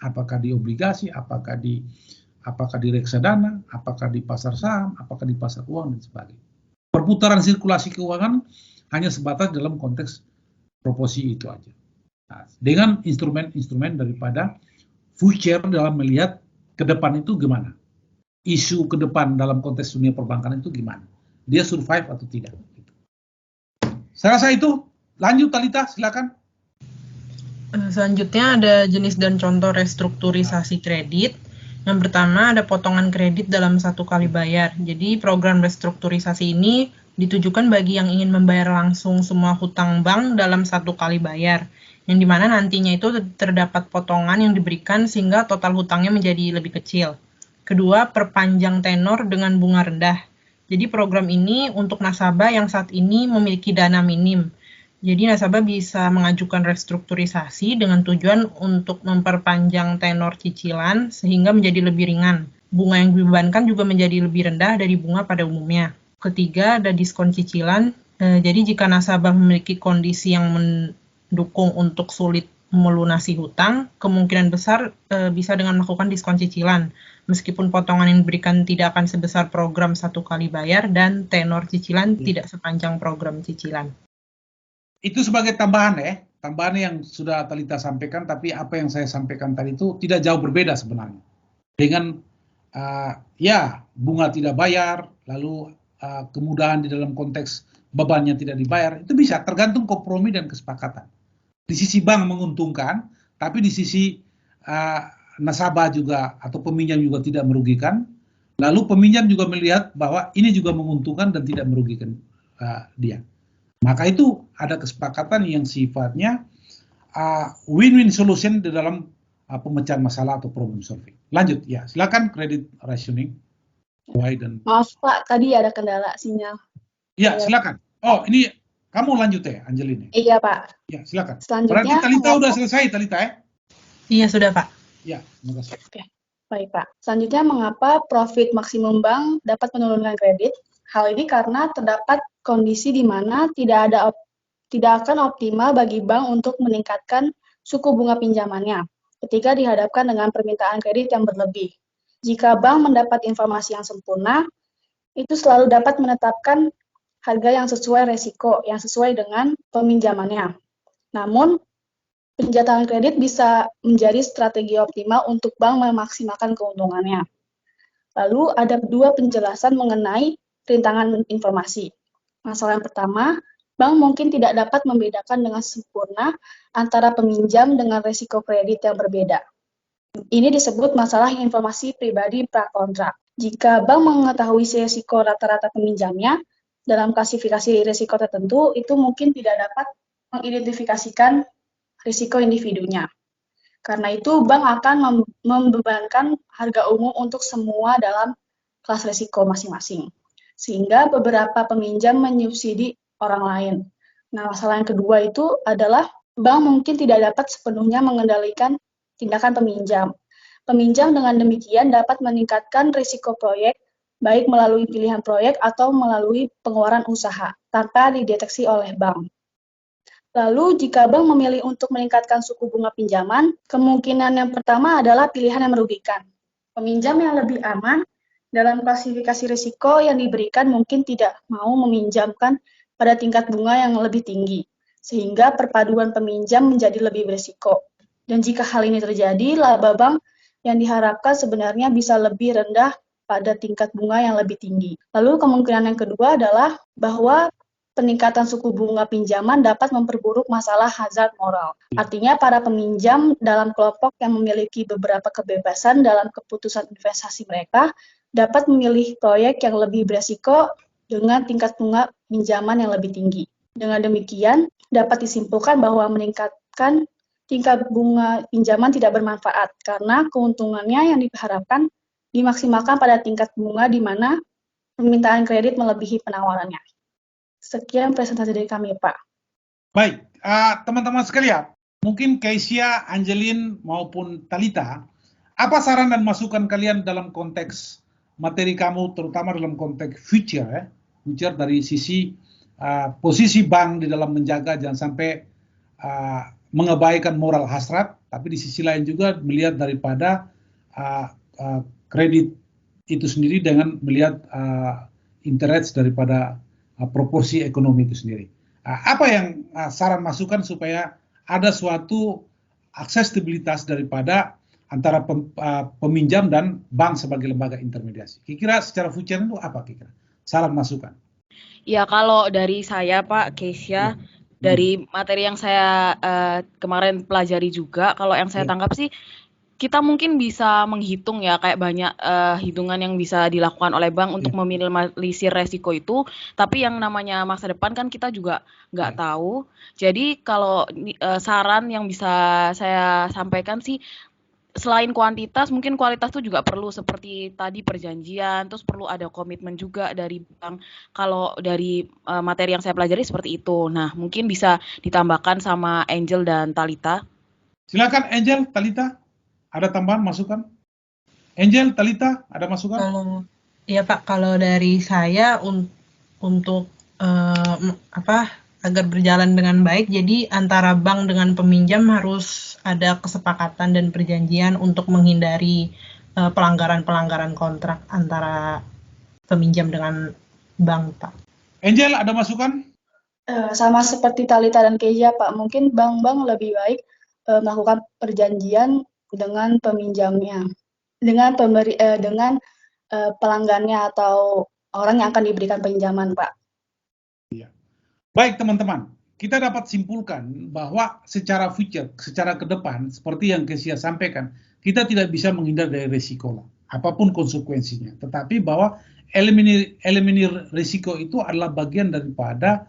Apakah di obligasi, apakah di reksadana, apakah di pasar saham, apakah di pasar uang dan sebagainya. Perputaran sirkulasi keuangan hanya sebatas dalam konteks proporsi itu aja. Nah, dengan instrumen-instrumen daripada future dalam melihat ke depan itu gimana. Isu ke depan dalam konteks dunia perbankan itu gimana. Dia survive atau tidak. Saya rasa itu. Lanjut Talita, silakan. Selanjutnya ada jenis dan contoh restrukturisasi kredit. Yang pertama ada potongan kredit dalam satu kali bayar. Jadi program restrukturisasi ini ditujukan bagi yang ingin membayar langsung semua hutang bank dalam satu kali bayar. Yang dimana nantinya itu terdapat potongan yang diberikan sehingga total hutangnya menjadi lebih kecil. Kedua, perpanjang tenor dengan bunga rendah. Jadi program ini untuk nasabah yang saat ini memiliki dana minim. Jadi nasabah bisa mengajukan restrukturisasi dengan tujuan untuk memperpanjang tenor cicilan sehingga menjadi lebih ringan. Bunga yang dibebankan juga menjadi lebih rendah dari bunga pada umumnya. Ketiga, ada diskon cicilan. Jadi jika nasabah memiliki kondisi yang mendukung untuk sulit melunasi hutang, kemungkinan besar bisa dengan melakukan diskon cicilan. Meskipun potongan yang diberikan tidak akan sebesar program satu kali bayar dan tenor cicilan tidak sepanjang program cicilan. Itu sebagai tambahan tambahan yang sudah Talita sampaikan, tapi apa yang saya sampaikan tadi itu tidak jauh berbeda sebenarnya. Dengan bunga tidak bayar, lalu kemudahan di dalam konteks bebannya tidak dibayar, itu bisa tergantung kompromi dan kesepakatan. Di sisi bank menguntungkan, tapi di sisi nasabah juga atau peminjam juga tidak merugikan, lalu peminjam juga melihat bahwa ini juga menguntungkan dan tidak merugikan dia. Maka itu ada kesepakatan yang sifatnya win-win solution di dalam pemecahan masalah atau problem solving. Lanjut, ya silakan credit rationing. Maaf Pak, tadi ada kendala sinyal. Ya silakan. Oh ini kamu lanjut ya Angelina. Iya Pak. Ya silakan. Selanjutnya. Berarti Talita udah selesai Talita ya? Iya sudah Pak. Ya, terima kasih. Oke, baik Pak. Selanjutnya mengapa profit maksimum bank dapat menurunkan kredit? Hal ini karena terdapat kondisi di mana tidak akan optimal bagi bank untuk meningkatkan suku bunga pinjamannya ketika dihadapkan dengan permintaan kredit yang berlebih. Jika bank mendapat informasi yang sempurna, itu selalu dapat menetapkan harga yang sesuai resiko, yang sesuai dengan peminjamannya. Namun, penjatahan kredit bisa menjadi strategi optimal untuk bank memaksimalkan keuntungannya. Lalu ada dua penjelasan mengenai rintangan informasi. Masalah yang pertama, bank mungkin tidak dapat membedakan dengan sempurna antara peminjam dengan risiko kredit yang berbeda. Ini disebut masalah informasi pribadi prakontrak. Jika bank mengetahui risiko rata-rata peminjamnya, dalam klasifikasi risiko tertentu, itu mungkin tidak dapat mengidentifikasikan risiko individunya. Karena itu, bank akan membebankan harga umum untuk semua dalam kelas risiko masing-masing. Sehingga beberapa peminjam menyubsidi orang lain. Nah, masalah yang kedua itu adalah bank mungkin tidak dapat sepenuhnya mengendalikan tindakan peminjam. Peminjam dengan demikian dapat meningkatkan risiko proyek, baik melalui pilihan proyek atau melalui pengeluaran usaha, tanpa dideteksi oleh bank. Lalu, jika bank memilih untuk meningkatkan suku bunga pinjaman, kemungkinan yang pertama adalah pilihan yang merugikan. Peminjam yang lebih aman dalam klasifikasi risiko yang diberikan mungkin tidak mau meminjamkan pada tingkat bunga yang lebih tinggi, sehingga perpaduan peminjam menjadi lebih berisiko. Dan jika hal ini terjadi, laba bank yang diharapkan sebenarnya bisa lebih rendah pada tingkat bunga yang lebih tinggi. Lalu kemungkinan yang kedua adalah bahwa peningkatan suku bunga pinjaman dapat memperburuk masalah hazard moral. Artinya para peminjam dalam kelompok yang memiliki beberapa kebebasan dalam keputusan investasi mereka dapat memilih proyek yang lebih beresiko dengan tingkat bunga pinjaman yang lebih tinggi. Dengan demikian, dapat disimpulkan bahwa meningkatkan tingkat bunga pinjaman tidak bermanfaat karena keuntungannya yang diharapkan dimaksimalkan pada tingkat bunga di mana permintaan kredit melebihi penawarannya. Sekian presentasi dari kami, Pak. Baik, teman-teman sekalian, mungkin Keisha, Angelin, maupun Talita, apa saran dan masukan kalian dalam konteks materi kamu, terutama dalam konteks future dari sisi posisi bank di dalam menjaga jangan sampai mengabaikan moral hasrat, tapi di sisi lain juga melihat daripada kredit itu sendiri dengan melihat interest daripada proporsi ekonomi itu sendiri. Apa yang saran masukan supaya ada suatu aksesibilitas daripada antara peminjam dan bank sebagai lembaga intermediasi? Kira-kira secara future itu apa kira-kira? Saran masukan. Ya, kalau dari saya Pak Keisha, dari materi yang saya kemarin pelajari juga, kalau yang saya tangkap sih, kita mungkin bisa menghitung ya, kayak banyak hitungan yang bisa dilakukan oleh bank untuk meminimalisir resiko itu, tapi yang namanya masa depan kan kita juga nggak tahu. Jadi kalau saran yang bisa saya sampaikan sih, selain kuantitas, mungkin kualitas itu juga perlu, seperti tadi perjanjian, terus perlu ada komitmen juga dari bank. Kalau dari materi yang saya pelajari seperti itu. Nah, mungkin bisa ditambahkan sama Angel dan Talita. Silakan Angel, Talita. Ada tambahan masukan? Angel, Talita, ada masukan? Iya Pak, kalau dari saya untuk agar berjalan dengan baik, jadi antara bank dengan peminjam harus ada kesepakatan dan perjanjian untuk menghindari pelanggaran-pelanggaran kontrak antara peminjam dengan bank, Pak. Angel, ada masukan? Sama seperti Talita dan Keisha, Pak. Mungkin bank-bank lebih baik melakukan perjanjian dengan peminjamnya, dengan pelanggannya atau orang yang akan diberikan pinjaman, Pak. Iya. Baik teman-teman, kita dapat simpulkan bahwa secara future, secara ke depan, seperti yang Kesia sampaikan, kita tidak bisa menghindar dari risiko lah, apapun konsekuensinya. Tetapi bahwa eliminir risiko itu adalah bagian daripada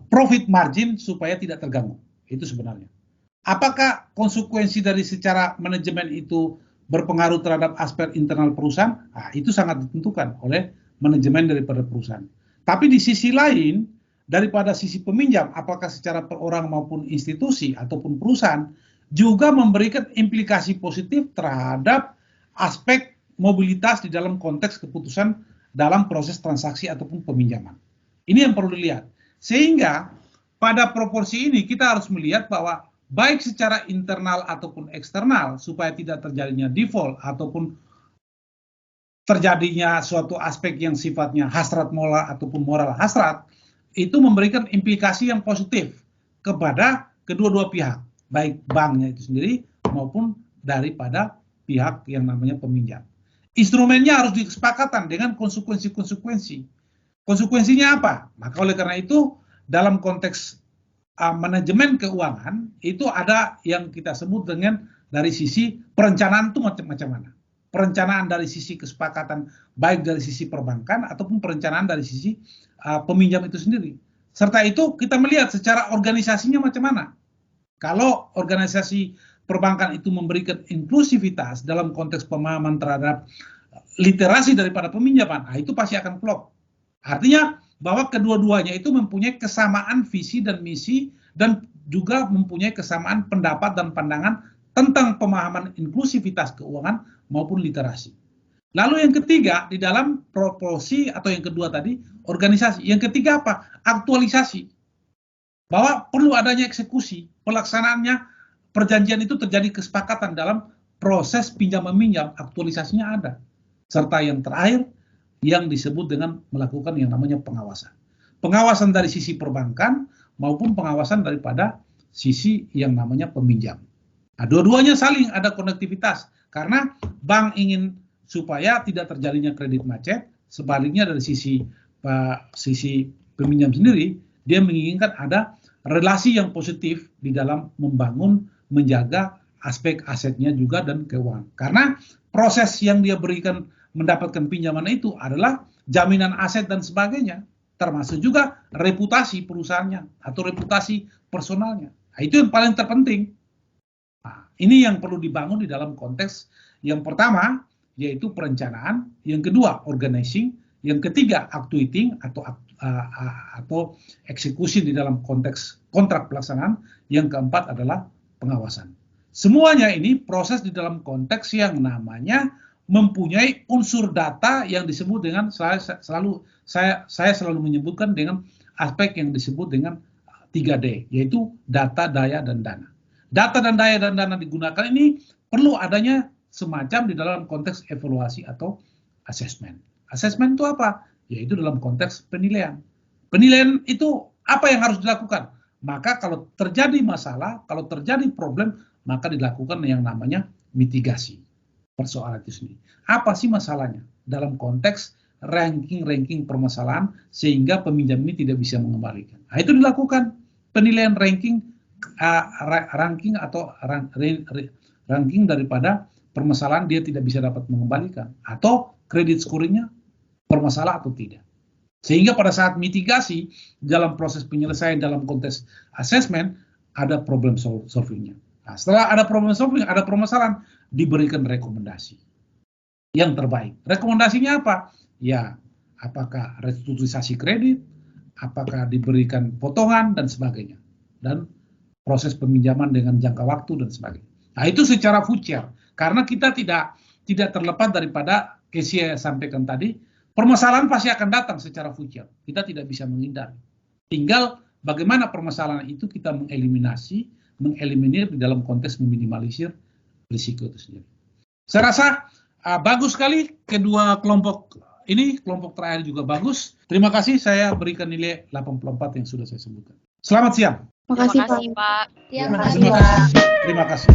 profit margin supaya tidak terganggu. Itu sebenarnya. Apakah konsekuensi dari secara manajemen itu berpengaruh terhadap aspek internal perusahaan? Itu sangat ditentukan oleh manajemen daripada perusahaan. Tapi di sisi lain, daripada sisi peminjam, apakah secara per orang maupun institusi ataupun perusahaan, juga memberikan implikasi positif terhadap aspek mobilitas di dalam konteks keputusan dalam proses transaksi ataupun peminjaman. Ini yang perlu dilihat. Sehingga pada proporsi ini kita harus melihat bahwa baik secara internal ataupun eksternal, supaya tidak terjadinya default ataupun terjadinya suatu aspek yang sifatnya hasrat moral ataupun moral hasrat, itu memberikan implikasi yang positif kepada kedua-dua pihak, baik banknya itu sendiri maupun daripada pihak yang namanya peminjam. Instrumennya harus disepakatan dengan konsekuensi-konsekuensi. Konsekuensinya apa? Maka oleh karena itu, dalam konteks manajemen keuangan itu ada yang kita sebut dengan dari sisi perencanaan itu macam-macam mana. Perencanaan dari sisi kesepakatan baik dari sisi perbankan ataupun perencanaan dari sisi peminjam itu sendiri. Serta itu kita melihat secara organisasinya macam mana. Kalau organisasi perbankan itu memberikan inklusivitas dalam konteks pemahaman terhadap literasi daripada peminjaman, itu pasti akan klop. Artinya bahwa kedua-duanya itu mempunyai kesamaan visi dan misi dan juga mempunyai kesamaan pendapat dan pandangan tentang pemahaman inklusivitas keuangan maupun literasi. Lalu yang ketiga, di dalam proporsi atau yang kedua tadi, organisasi. Yang ketiga apa? Aktualisasi. Bahwa perlu adanya eksekusi, pelaksanaannya, perjanjian itu terjadi kesepakatan dalam proses pinjam-meminjam, aktualisasinya ada. Serta yang terakhir, yang disebut dengan melakukan yang namanya pengawasan. Pengawasan dari sisi perbankan maupun pengawasan daripada sisi yang namanya peminjam. Nah, dua-duanya saling ada konektivitas, karena bank ingin supaya tidak terjadinya kredit macet, sebaliknya dari sisi peminjam sendiri, dia menginginkan ada relasi yang positif di dalam membangun, menjaga aspek asetnya juga dan keuangan. Karena proses yang dia berikan mendapatkan pinjaman itu adalah jaminan aset dan sebagainya, termasuk juga reputasi perusahaannya atau reputasi personalnya. Nah, itu yang paling terpenting. Nah, ini yang perlu dibangun di dalam konteks yang pertama, yaitu perencanaan, yang kedua organizing, yang ketiga actuating atau eksekusi di dalam konteks kontrak pelaksanaan, yang keempat adalah pengawasan. Semuanya ini proses di dalam konteks yang namanya mempunyai unsur data yang disebut dengan saya selalu menyebutkan dengan aspek yang disebut dengan 3D, yaitu data, daya, dan dana. Data dan daya dan dana digunakan ini perlu adanya semacam di dalam konteks evaluasi atau asesmen. Asesmen itu apa? Yaitu dalam konteks penilaian. Penilaian itu apa yang harus dilakukan? Maka kalau terjadi masalah, kalau terjadi problem, maka dilakukan yang namanya mitigasi persoalan itu sendiri. Apa sih masalahnya? Dalam konteks ranking permasalahan sehingga peminjam ini tidak bisa mengembalikan. Nah, itu dilakukan penilaian ranking daripada permasalahan dia tidak bisa dapat mengembalikan, atau kredit scoringnya bermasalah atau tidak. Sehingga pada saat mitigasi dalam proses penyelesaian dalam konteks assessment ada problem solvingnya. Nah, setelah ada problem solving, ada permasalahan, diberikan rekomendasi yang terbaik. Rekomendasinya apa? Ya, apakah restrukturisasi kredit, apakah diberikan potongan dan sebagainya, dan proses peminjaman dengan jangka waktu dan sebagainya. Nah, itu secara future. Karena kita tidak terlepas daripada case yang saya sampaikan tadi, permasalahan pasti akan datang secara future. Kita tidak bisa menghindari. Tinggal bagaimana permasalahan itu kita mengeliminir di dalam konteks meminimalisir risiko itu sendiri. Saya rasa bagus sekali kedua kelompok ini, kelompok terakhir juga bagus. Terima kasih, saya berikan nilai 84 yang sudah saya sebutkan. Selamat siang. Terima kasih, Pak. Pak. Terima kasih, Pak. Terima kasih.